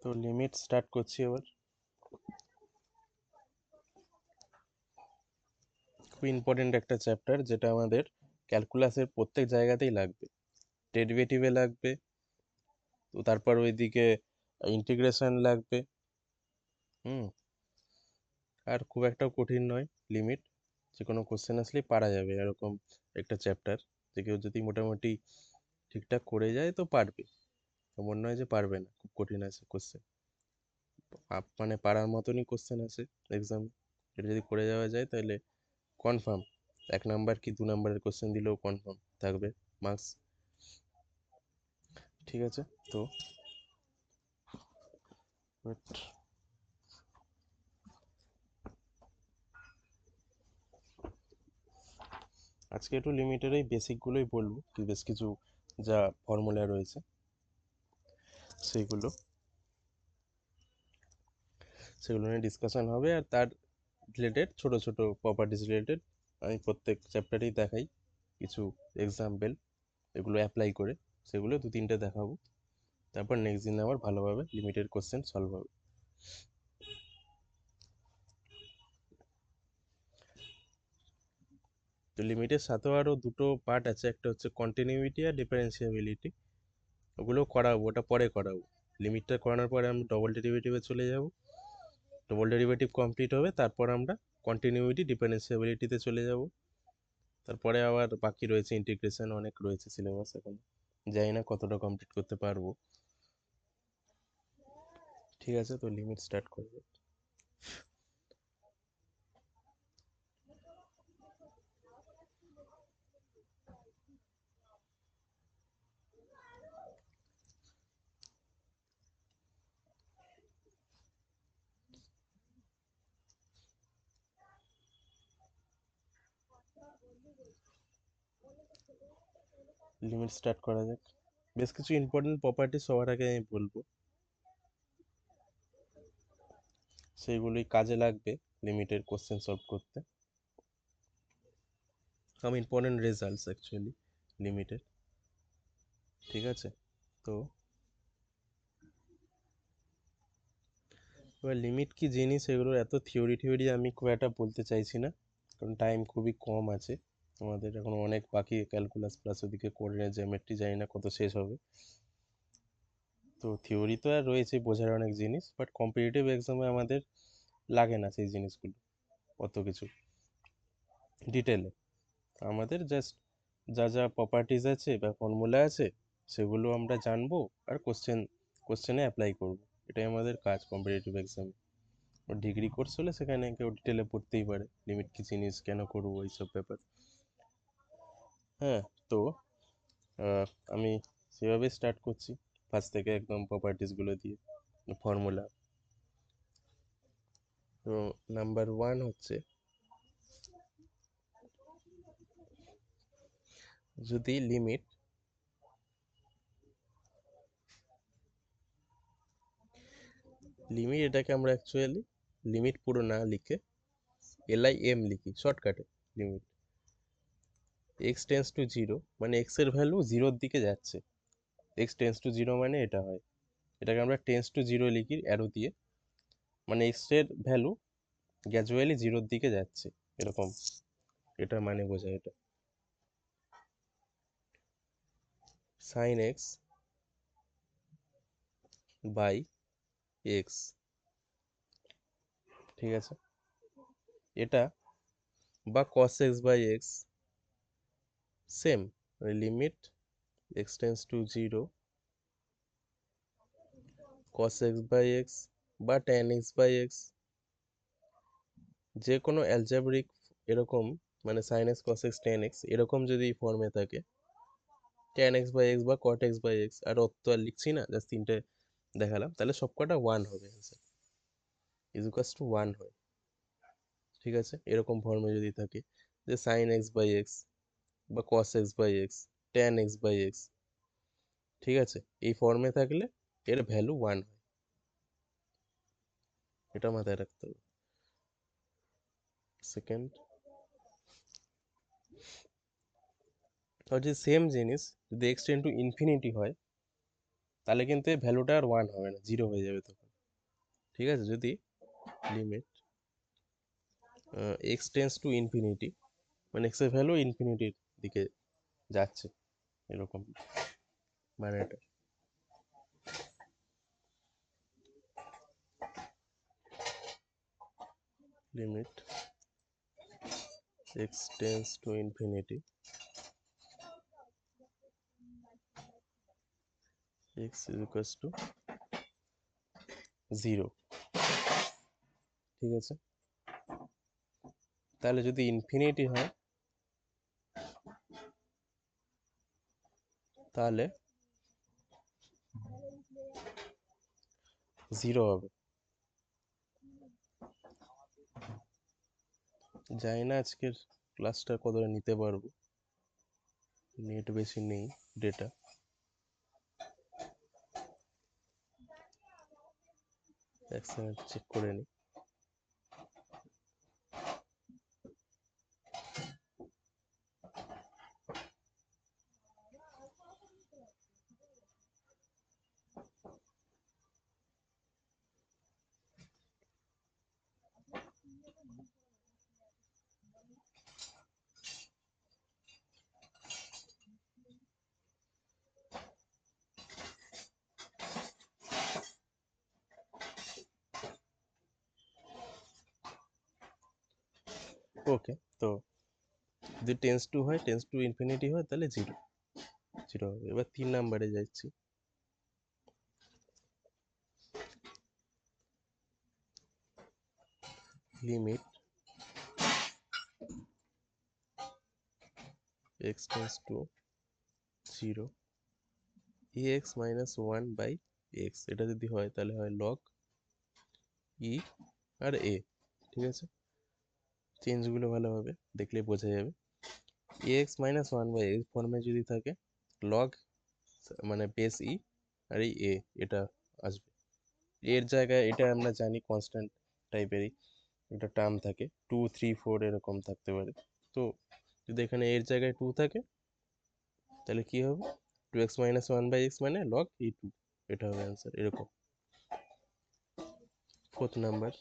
তো limit start করছি এবার। খুব ইম্পর্টেন্ট একটা চ্যাপ্টার, যেটা আমাদের ক্যালকুলাসের প্রত্যেক জায়গাতেই লাগবে। ডেরিভেটিভে লাগবে, তো তারপর ওইদিকে ইন্টিগ্রেশন লাগবে। হুম। আর খুব একটা কঠিন নয় লিমিট, যে কোনো কোশ্চেন আসলেই পারা যাবে এরকম একটা চ্যাপ্টার, যে কেউ যদি মোটামুটি ঠিকঠাক করে যায় তো পারবে। এমন নয় যে পারবে না, খুব কঠিন আছে কোশ্চেন। মানে পারার মতনই কোশ্চেন আছে এক্সাম। এটা যদি করে যাওয়া যায় তাহলে কনফার্ম 1 নাম্বার কি 2 নাম্বারের কোশ্চেন দিলেও কনফার্ম থাকবে মার্কস। ঠিক আছে। তো but আজকে একটু লিমিটের এই বেসিকগুলোই বলবো, কি বেশ কিছু যা ফর্মুলা রয়েছে সেইগুলো সেগুলো নিয়ে ডিসকাশন হবে। আর তার রিলেটেড ছোট ছোট প্রপার্টিজ রিলেটেড আমি প্রত্যেক চ্যাপ্টারেই দেখাই কিছু এক্সাম্পল, এগুলো অ্যাপ্লাই করে সেগুলো 2-3টে দেখাবো। তারপর নেক্সট দিন আবার ভালোভাবে লিমিটেড কোশ্চেন সলভ হবে। তো লিমিটের সাথেও আরও দুটো পার্ট আছে, একটা হচ্ছে কন্টিনিউইটি আর ডিফারেন্সিয়াবিলিটি। ওগুলো করাবো, ওটা পরে করাবো। লিমিটটা করানোর পরে আমরা ডবল ডেরিভেটিভে চলে যাব। ডবল ডেরিভেটিভ কমপ্লিট হবে, তারপর আমরা কন্টিনিউইটি ডিফারেন্সিয়াবিলিটিতে চলে যাব। তারপরে আবার বাকি রয়েছে ইন্টিগ্রেশন, অনেক রয়েছে সিলেবাস এখন, জানি না কতটা কমপ্লিট করতে পারবো। ঠিক আছে, তো লিমিট স্টার্ট করবো। লিমিট স্টার্ট করা যাক। বেশ কিছু ইম্পর্টেন্ট প্রপার্টি সবার আগে আমি বলবো, সেইগুলোই কাজে লাগবে লিমিটের কোশ্চেন সলভ করতে। সাম ইম্পর্টেন্ট রেজাল্টস অ্যাকচুয়ালি লিমিটের। ঠিক আছে। তো এবার লিমিট কি জিনিস, এগুলোর এত থিওরি আমি খুব একটা বলতে চাইছি না, কারণ টাইম খুবই কম আছে আমাদের, এখন অনেক বাকি ক্যালকুলাস প্লাস ওদিকে কোঅর্ডিনেট জ্যামিট্রি, জানি না কত শেষ হবে। তো থিওরি তো আর রয়েছে বোঝার অনেক জিনিস, বাট কম্পিটিটিভ এক্সামে আমাদের লাগে না সেই জিনিসগুলো অত কিছু ডিটেলে। আমাদের জাস্ট যা যা প্রপার্টিজ আছে বা ফর্মুলা আছে সেগুলো আমরা জানবো, আর কোশ্চেনে অ্যাপ্লাই করব। এটাই আমাদের কাজ কম্পিটিটিভ এক্সামে। ডিগ্রি কোর্স হলে সেখানে কেউ ডিটেলে পড়তেই পারে, লিমিট কি জিনিস, কেন করবো, এইসব ব্যাপার। হ্যাঁ। তো আহ, আমি সেভাবে স্টার্ট করছি, ফার্স্ট থেকে একদম প্রপার্টিসগুলো দিয়ে, ফর্মুলা। তো নাম্বার 1 হচ্ছে, যদি লিমিট লিমিট এটাকে আমরা অ্যাকচুয়ালি লিমিট পুরো না লিখে LIM লিখি শর্টকাটে। Limit x tends to zero, মানে এক্স এর ভ্যালু জিরোর দিকে যাচ্ছে। এক্স টেন্স টু জিরো মানে এটা হয়, এটাকে আমরা টেন্স টু জিরো লিখি অ্যারো দিয়ে, মানে এক্স এর ভ্যালু গ্র্যাজুয়ালি জিরোর দিকে যাচ্ছে এরকম, এটা মানে বোঝায় এটা। Sine x by x. ঠিক আছে, এটা বা cos x by x same, limit x tends to zero cos x by x বা ট্যান এক্স বাই এক্স, যে কোনো অ্যালজেব্রিক এরকম, মানে sine x cos x tan x এরকম যদি ফর্মে থাকে, ট্যান এক্স বাই এক্স বা কট এক্স বাই এক্স, আর অত তো আর লিখছি না, জাস্ট তিনটে দেখালাম, তাহলে সবকটা 1 হবে অ্যান্সার, ইজুকাস টু 1 হয়। ঠিক আছে, এরকম ফর্মে যদি থাকে যে সাইন এক্স বাই এক্স বা cos x by x tan x by x, ঠিক আছে, এই ফর্মে থাকলে এর ভ্যালু 1 হয়, এটা মাথায় রাখতে হবে। সেকেন্ড, আর যে সেম জিনিস যদি এক্স টেন টু ইনফিনিটি হয়, তাহলে কিন্তু এই ভ্যালুটা আর 1 হবে না, 0 হয়ে যাবে তখন। ঠিক আছে, যদি limit x tends to infinity, মানে এক্স এর ভ্যালু ইনফিনিটির দিকে যাচ্ছে, এরকম মানে এটা। Limit x tends to infinity, x is equals to 0। ঠিক আছে, তাহলে যদি ইনফিনিটি হয় তাহলে 0 হবে। জানি না আজকের ক্লাসটা কতটা নিতে পারবো, নেট বেশি নেই, ডেটা। এক সেকেন্ড চেক করে নিই। ওকে, তো যদি টেন্স টু হয়, টেন্স টু ইনফিনিটি হয়, তাহলে 0 0 হবে। এবার 3 নাম্বারে যাচ্ছি। Limit x tends to 0 ex minus 1 by x, এটা যদি হয় তাহলে হয় লগ ই আর এ। ঠিক আছে, চেঞ্জগুলো ভালোভাবে দেখলে বোঝা যাবে। এক্স মাইনাস 1 বাই এক্স ফর্মে যদি থাকে, লগ মানে বেস ই আর এই এ, এটা আসবে। এর জায়গায় এটা আমরা জানি কনস্ট্যান্ট টাইপেরই একটা টার্ম থাকে, 2 3 4 এরকম থাকতে পারে। তো যদি এখানে এর জায়গায় 2 থাকে তাহলে কি হবে, 2x মাইনাস 1 বাই এক্স মানে লগ ই 2, এটা হবে অ্যান্সার এরকম। 4th number,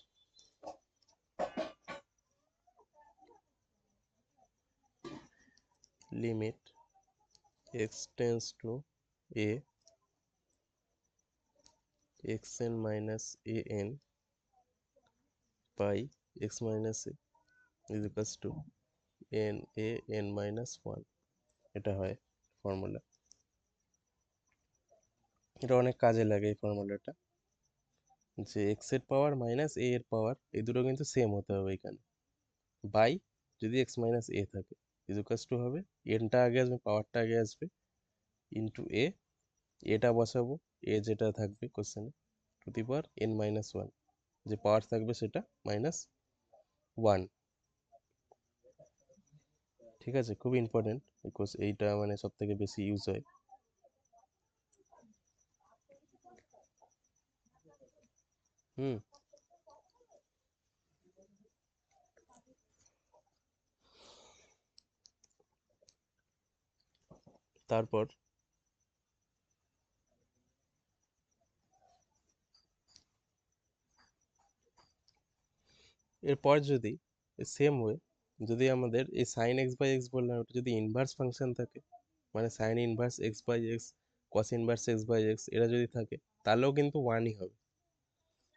limit x tends to a xn minus an by x minus a is equals to n a n minus 1, এটা হয় ফর্মুলা। এটা অনেক কাজে লাগে এই ফর্মুলাটা, যে এক্স এর পাওয়ার মাইনাস এ এর পাওয়ার এই দুটো কিন্তু সেম হতে হবে এখানে, বাই যদি এক্স মাইনাস এ থাকে ইজ ইকুয়ালস টু হবে, এনটা আগে আসবে, পাওয়ারটা আগে আসবে, ইন্টু এ, এটা বসাবো, এ যেটা থাকবে কোশ্চেনে two the power N minus 1, যে পাওয়ার থাকবে সেটা মাইনাস 1। ঠিক আছে, খুব ইম্পর্টেন্ট, বিকজ এইটা মানে সব থেকে বেশি ইউজ হয়। হুম, তারপর এরপর যদি সেম ওয়ে, যদি আমাদের এই সাইন এক্স বাই এক্স বললাম, ওটা যদি ইনভার্স ফাংশন থাকে, মানে sine inverse x by x, cos inverse x by x, এরা যদি থাকে তাহলেও কিন্তু 1ই হবে।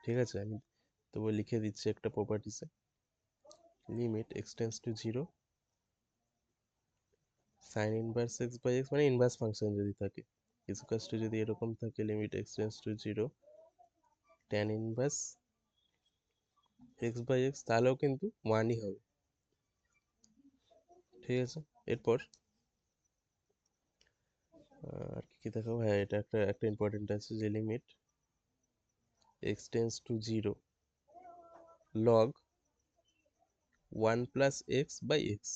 ঠিক আছে, আমি তবু লিখে দিচ্ছি একটা প্রপার্টিসে, limit x tends to 0 sine inverse x by x, মানে ইনভার্স ফাংশন যদি থাকে, ইকুয়ালস টু যদি এরকম থাকে, limit x tends to 0 tan inverse x by x, তাহলেও কিন্তু 1ই হবে। ঠিক আছে, এরপর আর কি দেখাবো, হ্যাঁ এটা একটা একটা ইম্পর্টেন্ট আছে, যে limit x tends to 0 log 1 plus x by x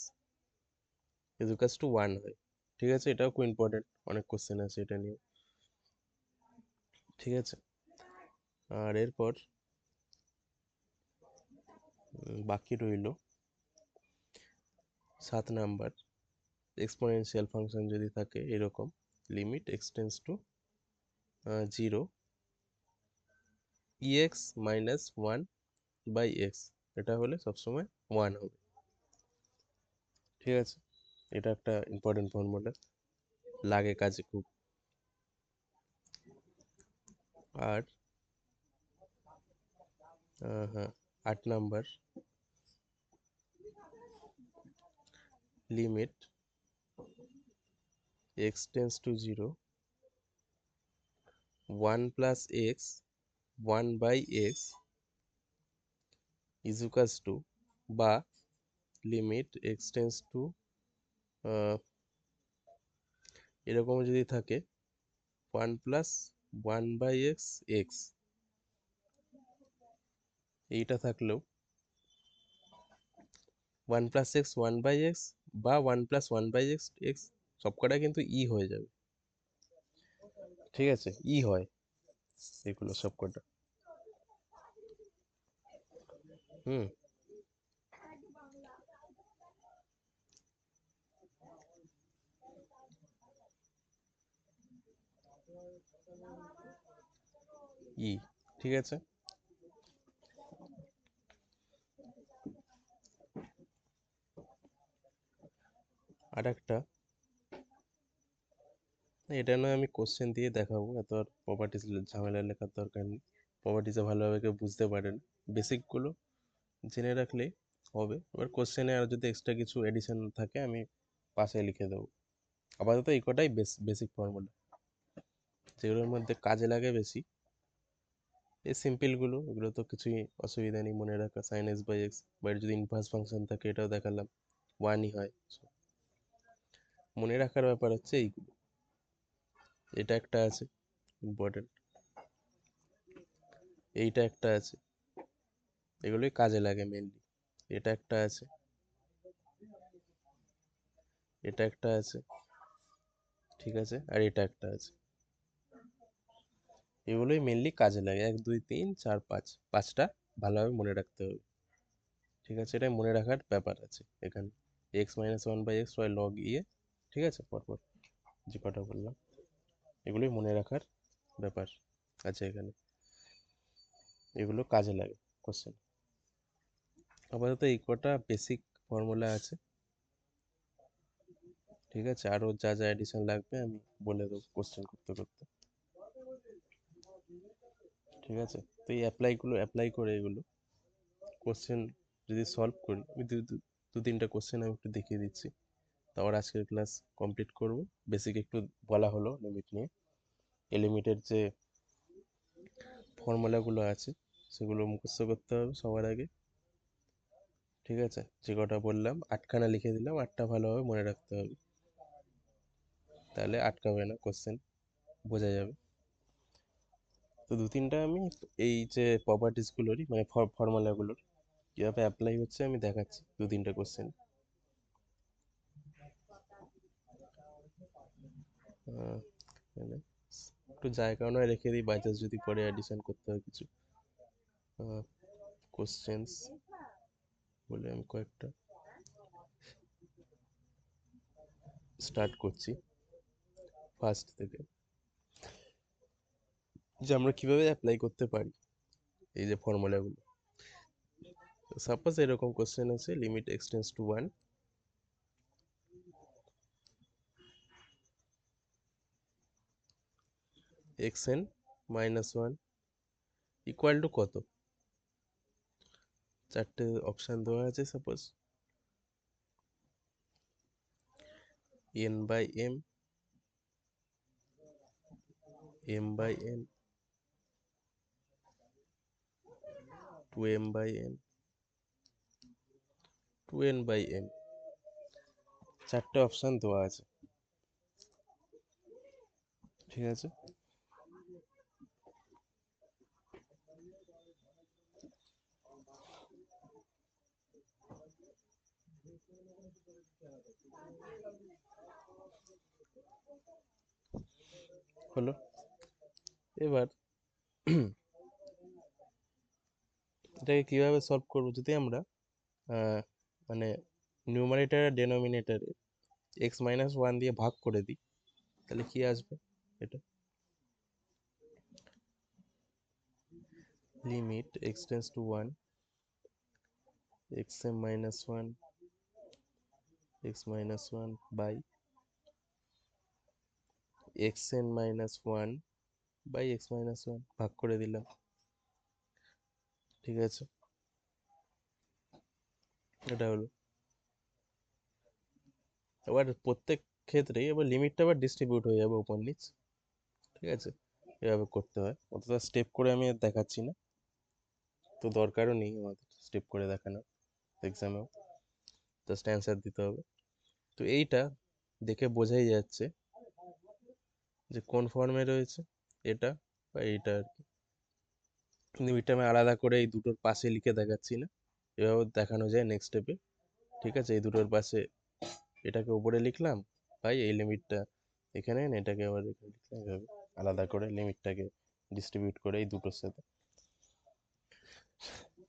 equals to 1 হয়। ঠিক আছে, এটাও খুব ইম্পর্টেন্ট, অনেক কোশ্চেন আছে এটা নিয়ে। ঠিক আছে, আর এরপর বাকি রইল 7 নাম্বার, এক্সপোনেনশিয়াল ফাংশন যদি থাকে এরকম, limit x tends to 0 ex minus 1/x, এটা হলে সবসময় 1 হবে। ঠিক আছে, এটা একটা ইম্পর্টেন্ট ফর্মুলা, লাগে কাজে খুব। আর হ্যাঁ, 8 number, limit x tense to 0 1 plus x 1/x is equals to, বা লিমিট x টেন্স টু এরকম যদি থাকে 1 প্লাস 1/x x, এইটা থাকলেও 1 প্লাস x 1/x বা 1 প্লাস 1/x x সবকটা কিন্তু ই হয়ে যাবে। ঠিক আছে, ই হয় এগুলো সবকটা। হুম, ই। ঠিক আছে, আর একটা, এটা নয় আমি কোশ্চেন দিয়ে দেখাবো, এত আর প্রপার্টিস ঝামেলা লেখার দরকার নেই, প্রপার্টিসে ভালোভাবে কেউ বুঝতে পারেন, বেসিকগুলো জেনে রাখলে হবে। এবার কোশ্চেনে আর যদি এক্সট্রা কিছু এডিশন থাকে আমি পাশে লিখে দেবো। আপাতত এই কটাই বেসিক ফর্মুলা, যেগুলোর মধ্যে কাজে লাগে বেশি। এই সিম্পলগুলো, এগুলো তো কিছুই অসুবিধা নেই মনে রাখা, সাইন এক্স বাই এক্স, বা এর যদি ইনভার্স ফাংশন থাকে এটাও দেখালাম, 1ই হয়। মনে রাখার ব্যাপার হচ্ছে এইগুলো। এটা একটা আছে ইম্পর্টেন্ট, এইটা একটা আছে, এগুলোই কাজে লাগে মেনলি। এটা একটা আছে, এটা একটা আছে, ঠিক আছে, আর এটা একটা আছে, এগুলোই মেনলি কাজে লাগে। 1 2 3 4 5, পাঁচটা ভালোভাবে মনে রাখতে হবে। ঠিক আছে, এটা মনে রাখার ব্যাপার আছে এখানে। এক্স মাইনাস 1/x হয় লগ ইয়ে। ঠিক আছে, পরপর যে কটা বললাম এগুলোই মনে রাখার ব্যাপার আছে এখানে, এগুলো কাজে লাগে কোশ্চেন। আপাতত এই কটা বেসিক ফর্মুলা আছে। ঠিক আছে, আরো যা যা এডিশন লাগবে আমি বলে দেবো কোশ্চেন করতে করতে। ঠিক আছে, তো এই অ্যাপ্লাই করে এগুলো কোশ্চেন যদি সলভ করি, আমি দু তিনটা কোশ্চেন আমি একটু দেখিয়ে দিচ্ছি, তারপর আজকের ক্লাস কমপ্লিট করব। বেসিক একটু বলা হলো লিমিট নিয়ে, এই লিমিটের যে ফর্মুলাগুলো আছে সেগুলো মুখস্থ করতে হবে সবার আগে। ঠিক আছে, যে কটা বললাম 8খানা লিখে দিলাম, 8টা ভালোভাবে মনে রাখতে হবে, তাহলে আটকাবে না কোশ্চেন, বোঝা যাবে। তো দু তিনটা আমি এই যে প্রপার্টিসগুলোরই মানে ফর্মুলাগুলোর কীভাবে অ্যাপ্লাই হচ্ছে আমি দেখাচ্ছি, দু তিনটা কোশ্চেন। একটু জায়গা নয় রেখে দিই, বাই চান্স যদি পরে অ্যাডিশন করতে হয় কিছু। কোশ্চেন্স বলে আমি কয়েকটা স্টার্ট করছি ফার্স্ট থেকে, যে আমরা কিভাবে অ্যাপ্লাই করতে পারি এই যে ফর্মুলাগুলো। সাপোজ এরকম কোশ্চেন আছে, limit x tends to 1 x n minus 1 equal to কত, চারটে অপশান দেওয়া আছে। Suppose n by m, m by n, 2m by n, 2n by m, চারটে অপশান দেওয়া আছে। ঠিক আছে, হলো। এবার এটাকে কিভাবে সলভ করবো, যদি আমরা মানে নিউমারেটর আর ডেনোমিনেটরে এক্স মাইনাস 1 দিয়ে ভাগ করে দিই, তাহলে কি আসবে এটা, limit x tends to 1 xm minus 1 x minus 1 by xn minus 1 by x minus 1 ভাগ করে দিলাম। ঠিক আছে, এটা হলো। এবার প্রত্যেক ক্ষেত্রেই এবার লিমিটটা আবার ডিস্ট্রিবিউট হয়ে যাবে উপর নিচ। ঠিক আছে, এভাবে করতে হয়। অতটা স্টেপ করে আমি আর দেখাচ্ছি না, তো দরকারও নেই আমাদের স্টেপ করে দেখানো এক্সামেও, জাস্ট অ্যান্সার দিতে হবে। তো এইটা দেখে বোঝাই যাচ্ছে যে কোন ফর্মে রয়েছে এটা বা এইটা আর কি। কিন্তু এটা আমি আলাদা করে এই দুটোর পাশে লিখে দেখাচ্ছি না, এভাবে দেখানো যায় নেক্সট স্টেপে। ঠিক আছে, এই দুটোর পাশে এটাকে উপরে লিখলাম, ভাই এই লিমিটটা এখানে এনে এটাকে আবার এখানে লিখলাম, এভাবে আলাদা করে লিমিটটাকে ডিস্ট্রিবিউট করে এই দুটোর সাথে।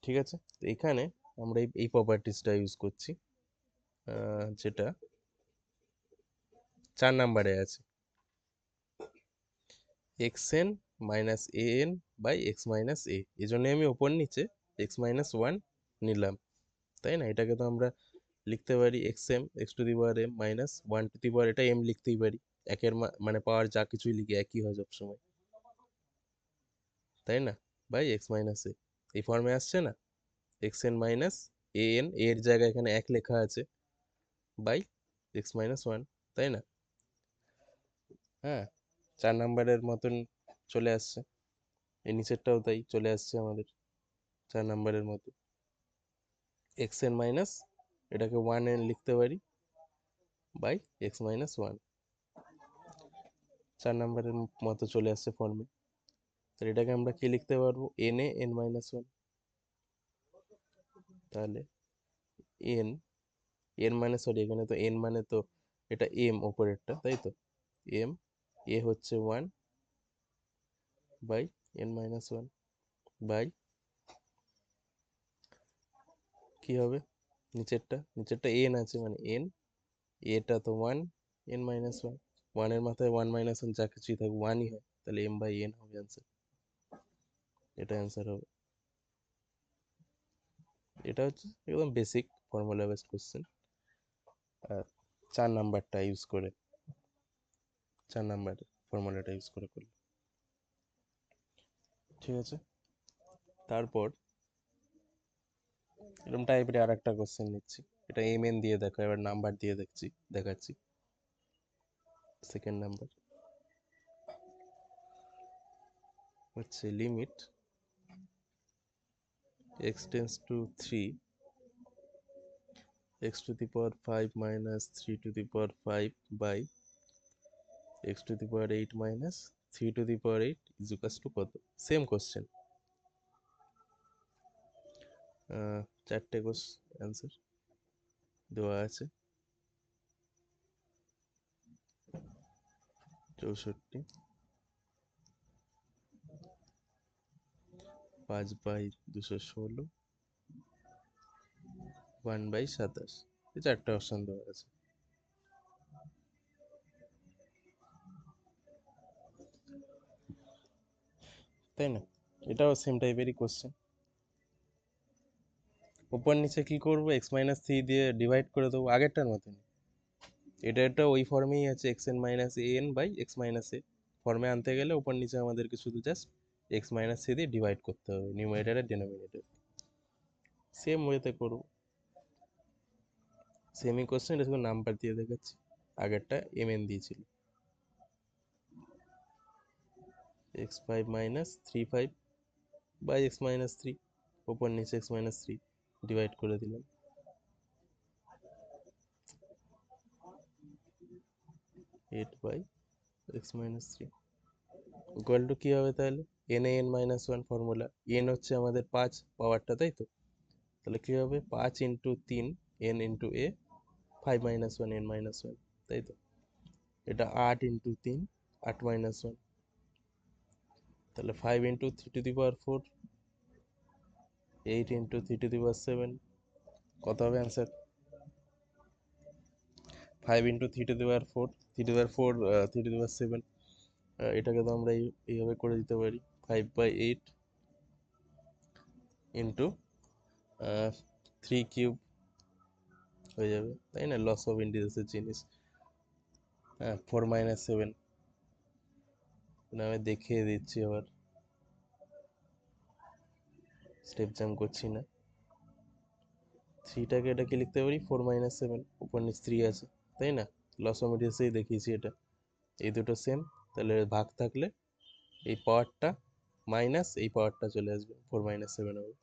ঠিক আছে, তো এখানে আমরা এই প্রপার্টিসটা ইউজ করছি, যেটা 4 নাম্বারে আছে, xn minus an by x minus a. এই জন্য আমি ওপর নিচে এক্স মাইনাস 1 নিলাম, তাই না? এটাকে তো আমরা লিখতে পারি xm x to the power m minus 1 to the power, এটা m লিখতেই পারি। একের মানে পাওয়ার যা কিছুই লিখি একই হয় সবসময়, তাই না? বাই এক্স মাইনাস এ, এই ফর্মে আসছে না? xn মাইনাস an, এর জায়গায় এখানে 1 লেখা আছে, বাই এক্স মাইনাস 1, তাই না? হ্যাঁ, 4 নাম্বারের মতন চলে আসছে। এই নিচেরটাও তাই চলে আসছে আমাদের 4 নাম্বারের মতো। xn মাইনাস, এটাকে 1 এ লিখতে পারি, বাই এক্স মাইনাস 1, 4 নাম্বারের মতো চলে আসছে ফর্মে। তাহলে এটাকে আমরা কি লিখতে পারবো? N a n minus 1। তাহলে এন, এন মানে সরি এখানে তো এন মানে তো এটা এম ওপরেরটা, তাই তো? এম, এ হচ্ছে 1 বাই এন মাইনাস 1 বাই কি হবে নিচেরটা? নিচেরটা এন আছে মানে এন, এটা তো 1, এন মাইনাস 1, 1 এর মাথায় 1 মাইনাস 1 যা কিছুই থাকুক 1ই হয়, তাহলে এম বাই এন হবে অ্যান্সার। এটা অ্যান্সার হবে। এটা হচ্ছে একদম বেসিক ফর্মুলা বেসড কোশ্চেন, আর 4 নাম্বারটা ইউজ করে, 4 নাম্বার ফর্মুলাটা ইউজ করে করলে। ঠিক আছে, তারপর এরকম টাইপের আর একটা কোশ্চেন নিচ্ছি, এটা এম এন দিয়ে দেখো, এবার নাম্বার দিয়ে দেখাচ্ছি। সেকেন্ড নাম্বার হচ্ছে limit x tends two 3 x to the power 5 minus 3 to the power 5 by x to the power 8 minus 3 to the power 8 is equals to কত? সেম কোশ্চেন, চারটে answer দেওয়া আছে। 64, 5 বাই 216, 1 বাই 27, এই চারটে option দেওয়া আছে। তাই না? এটাও সেম টাইপেরই কোশ্চেন। উপর নিচে কি করবো? এক্স মাইনাস 3 দিয়ে ডিভাইড করে দেবো আগেরটার মতন। এটা ওই ফর্মেই আছে, x n minus a n by x minus a. ফর্মে আনতে গেলে উপর নিচে আমাদেরকে শুধু জাস্ট এক্স মাইনাস সি দিয়ে ডিভাইড করতে হবে, নিউমারেটর আর ডিনোমিনেটর। সেম ওয়েতে করবো, সেমই কোশ্চেন, এটা শুধু নাম্বার দিয়ে দেখাচ্ছি। আগেরটা এম এন দিয়েছিল। X 5 minus 3 5 by x minus 3, উপর নিচে এক্স মাইনাস 3 ডিভাইড করে দিলাম। 8 by x minus 3 equal to কী হবে তাহলে? N a n minus 1 formula, n হচ্ছে আমাদের 5 পাওয়ারটা, তাই তো? তাহলে কী হবে? 5 ইন্টু 3 এন ইন্টু এ, 5 মাইনাস 1 এন মাইনাস 1, তাই তো? এটা 8 ইন্টু 3, 8 মাইনাস 1, তাহলে 5 into 3 to the power 4, 8 into 3 to the power 7, কত হবে answer? 5 into 3 to the power 4, 3 to the power 4, 3 to the power 7, এটাকে তো আমরা এইভাবে করে দিতে পারি, 5 বাই 8 ইন্টু 3 কিউব হয়ে যাবে, তাই না? লস অফ ইন্টিজার্সের জিনিস। হ্যাঁ, 4 - 7 আমি দেখিয়ে দিচ্ছি, আবার স্টেপ জাম্প করছি না। থ্রিটাকে এটাকে লিখতে পারি 4 - 7, উপর নিচ 3 আছে, তাই না? লস অফ ইন্টিজার্সেই দেখিয়েছি এটা। এই দুটো সেম, তাহলে ভাগ থাকলে এই পাওয়ারটা মাইনাস এই পাওয়ারটা চলে আসবে, 4 - 7 হবে।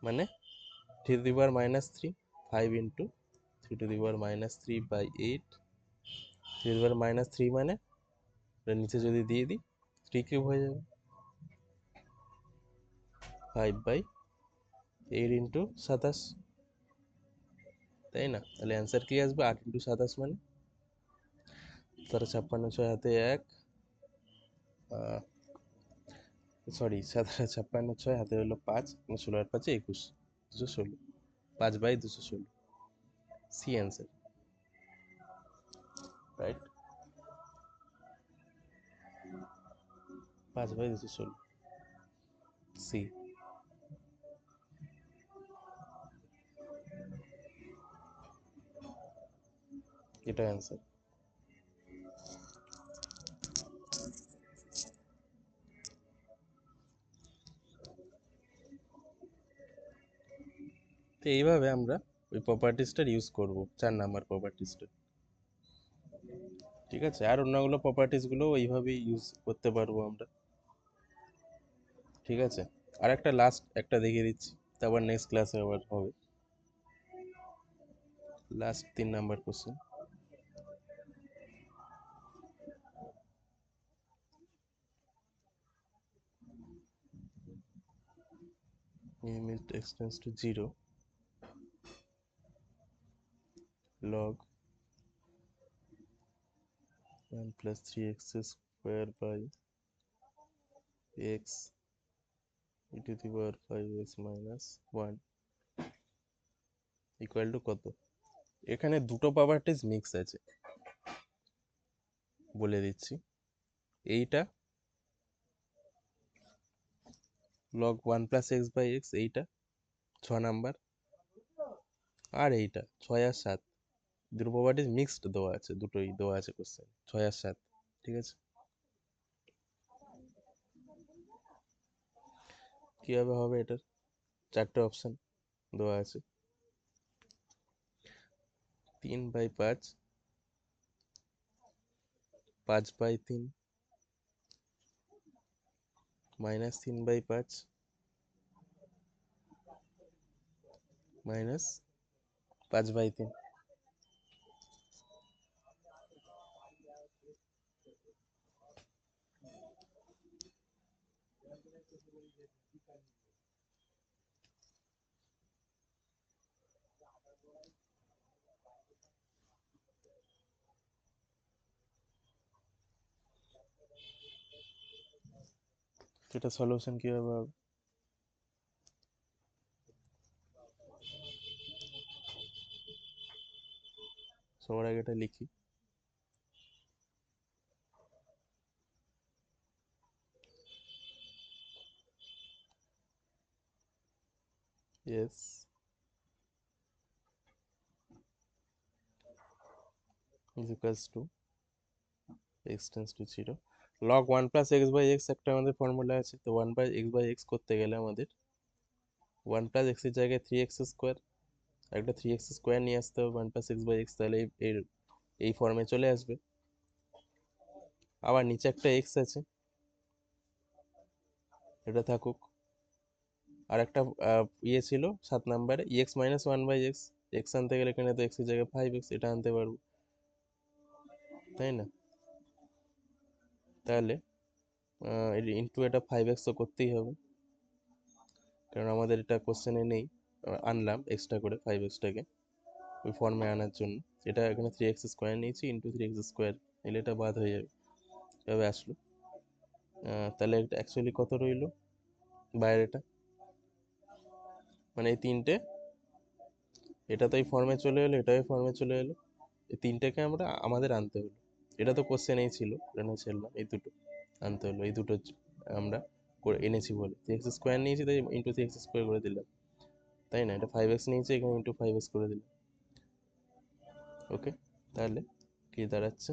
মানে 3^-3, 5 ইন্টু 3^-3/8। 3^-3 মানে এর নিচে যদি দিয়ে দিই 3 কিউব হয়ে যাবে, 5/8 ইন্টু 27, তাই না? তাহলে অ্যান্সার কি আসবে? 8 ইন্টু 27 মানে 57, 6 হাতে 1, সরি 57, 6 হাতে হলো 5, 16 আর 5 21, 216, 5/216, সি অ্যান্সার, রাইট? 5/216, সি। এটা অ্যান্সার। তো এইভাবে আমরা ওই প্রপার্টিসটার ইউজ করব, 4 নাম্বার প্রপার্টিসটা। ঠিক আছে, আর অন্যগুলো প্রপার্টিসগুলো ওইভাবেই ইউজ করতে পারবো আমরা। ঠিক আছে, আর একটা লাস্ট একটা দেখিয়ে দিচ্ছি, তারপর নেক্সট ক্লাসে আবার হবে। Last 3 number question. limit x tends to 0 log 1 plus 3x square by x e to the power 5x minus 1 equal to কত? এখানে দুটো প্রপার্টিস মিক্স আছে, বলে দিচ্ছি। এইটা log 1 plus x by x, এইটা 6 নাম্বার, আর এইটা 6 আর 7, দুটো প্রপার্টিস মিক্সড দেওয়া আছে, দুটোই দেওয়া আছে কোশ্চেন, 6 আর 7। ঠিক আছে, কিভাবে হবে এটার? 4টে অপশন দেওয়া আছে। 3/5, 5/3, -3/5, -5/3। এটা সলিউশন কিভাবে হবে? সবার আগে এটা লিখি। yes is equals to x tends to 0 log 1 plus x by x, একটা আমাদের ফর্মুলা আছে। তো 1 by x by x করতে গেলে আমাদের 1 plus x এর জায়গায় 3x স্কোয়ার, একটা 3x স্কোয়ার নিয়ে আসতে হবে 1 plus x by x, তাহলে এই ফর্মে চলে আসবে। আবার নিচে একটা x আছে, এটা থাকুক। আর একটা ইয়ে ছিল 7 নাম্বারে, ex minus 1 by x, x আনতে গেলে এখানে তো x এর জায়গায় 5x, এটা আনতে পারবো, তাই না? তাহলে ইন্টু এটা 5x তো করতেই হবে, কারণ আমাদের এটা কোশ্চেনে নেই। আনলাম এক্সট্রা করে 5x-টাকে ওই ফর্মে আনার জন্য। এটা এখানে 3x স্কোয়ার নিয়েছি, ইন্টু 3x স্কোয়ার নিলে এটা বাদ হয়ে যাবে, এভাবে আসলো। তাহলে এটা অ্যাকচুয়ালি কত রইলো বাইরেটা? মানে এই তিনটে, এটা তো এই ফর্মে চলে এলো, এটা এই ফর্মে চলে এলো, এই তিনটেকে আমরা আমাদের আনতে হলো। এটা তো কোশ্চেনেই ছিল, এটা ছেড়লাম, এই দুটো আনতে হলো, এই দুটো আমরা এনেছি বলে, 3x স্কোয়ার নিয়েছি তাই ইন্টু 3x স্কোয়ার করে দিলাম, তাই না? এটা 5x নিয়েছি, এখানে ইন্টু 5x করে দিলাম। ওকে, তাহলে কি দাঁড়াচ্ছে?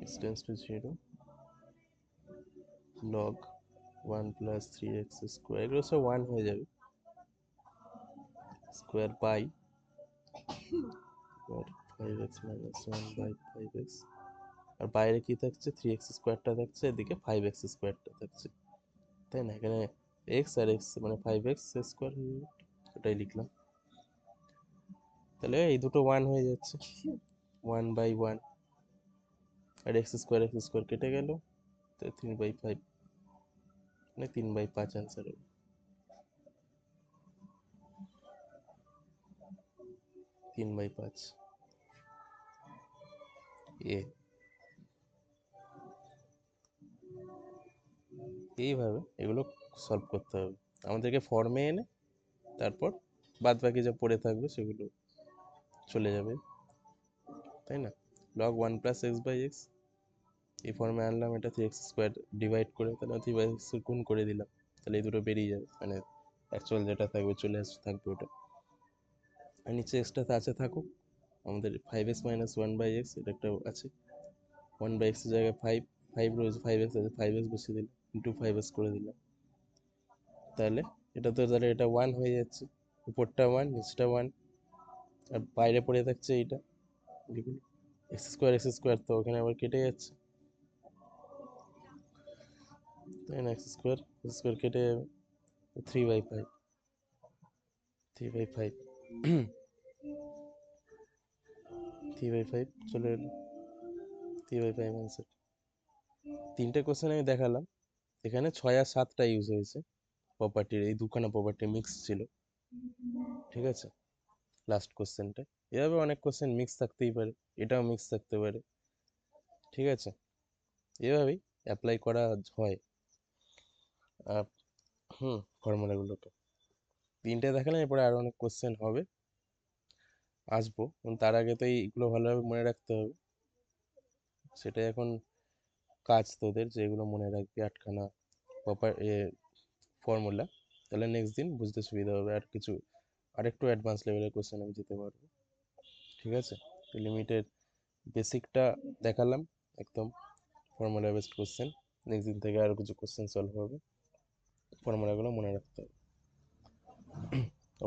x tends to 0 log 1 plus 3x square, এগুলো সব 1 হয়ে যাবে, square by 5x minus 1 by 5x, আর বাইরে কি থাকছে? 3x স্কোয়ারটা থাকছে, এদিকে 5x স্কোয়ারটা থাকছে, তাই না? এখানে x আর x মানে 5x স্কোয়ার হয়ে যাবে, ওটাই লিখলাম। তাহলে এই দুটো 1 হয়ে যাচ্ছে, 1 বাই 1, আর x স্কোয়ার কেটে গেল, তো 3/5 মানে 3/5 অ্যান্সার হবে। 3/5 এ। এইভাবে এগুলো সলভ করতে হবে আমাদেরকে, ফর্মে এনে তারপর বাদ বাকি যা পড়ে থাকবে সেগুলো চলে যাবে, তাই না? log 1 plus x by x এই ফর্মে আনলাম, এটা 3x স্কোয়ার ডিভাইড করে তাহলে 3/x গুণ করে দিলাম, তাহলে এই দুটো বেরিয়ে যাবে, মানে অ্যাকচুয়াল যেটা থাকবে চলে থাকবে ওটা। আর নিচে এক্সট্রা আছে থাকুক, আমাদের 5x মাইনাস 1/x এটা একটা আছে, 1/x এর জায়গায় 5 রয়েছে, 5x আছে, 5x বসিয়ে দিলাম, ইন্টু 5x করে দিলাম, তাহলে এটা তো তাহলে এটা 1 হয়ে যাচ্ছে, উপরটা 1 নিচটা 1, আর বাইরে পড়ে থাকছে এইটা, এগুলো এক্স স্কোয়ার তো ওখানে আবার কেটে যাচ্ছে, তাই না? এক্স স্কোয়ার কেটে যাবে, 3/5 3/5 3/5 চলে এলো, 3/5 অ্যান্সার। তিনটে কোশ্চেন আমি দেখালাম, এখানে 6 আর 7টা ইউজ হয়েছে প্রপার্টির, এই দুখানা প্রপার্টি মিক্স ছিল, ঠিক আছে? লাস্ট কোশ্চেনটা এভাবে অনেক কোশ্চেন মিক্স থাকতেই পারে, এটাও মিক্স থাকতে পারে, ঠিক আছে? এভাবেই অ্যাপ্লাই করা হয় ফর্মুলাগুলোকে। তিনটে দেখালাম, এরপরে আরো অনেক কোশ্চেন হবে, আসবো, তার আগে তো এইগুলো ভালোভাবে মনে রাখতে হবে, সেটাই এখন কাজ তোদের, যে এগুলো মনে রাখবি 8খানা প্রপার ফর্মুলা, তাহলে নেক্সট দিন বুঝতে সুবিধা হবে, আর কিছু আরেকটু অ্যাডভান্স লেভেলের কোশ্চেন আমি দিতে পারবো, ঠিক আছে? লিমিটের বেসিকটা দেখালাম একদম, ফর্মুলা বেসড কোশ্চেন, নেক্সট দিন থেকে আরো কিছু কোশ্চেন সলভ হবে, ফর্মুলাগুলো মনে রাখতে হবে।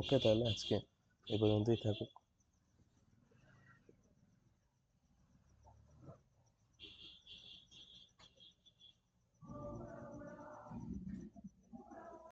ওকে, তাহলে আজকে এই পর্যন্তই থাকুক।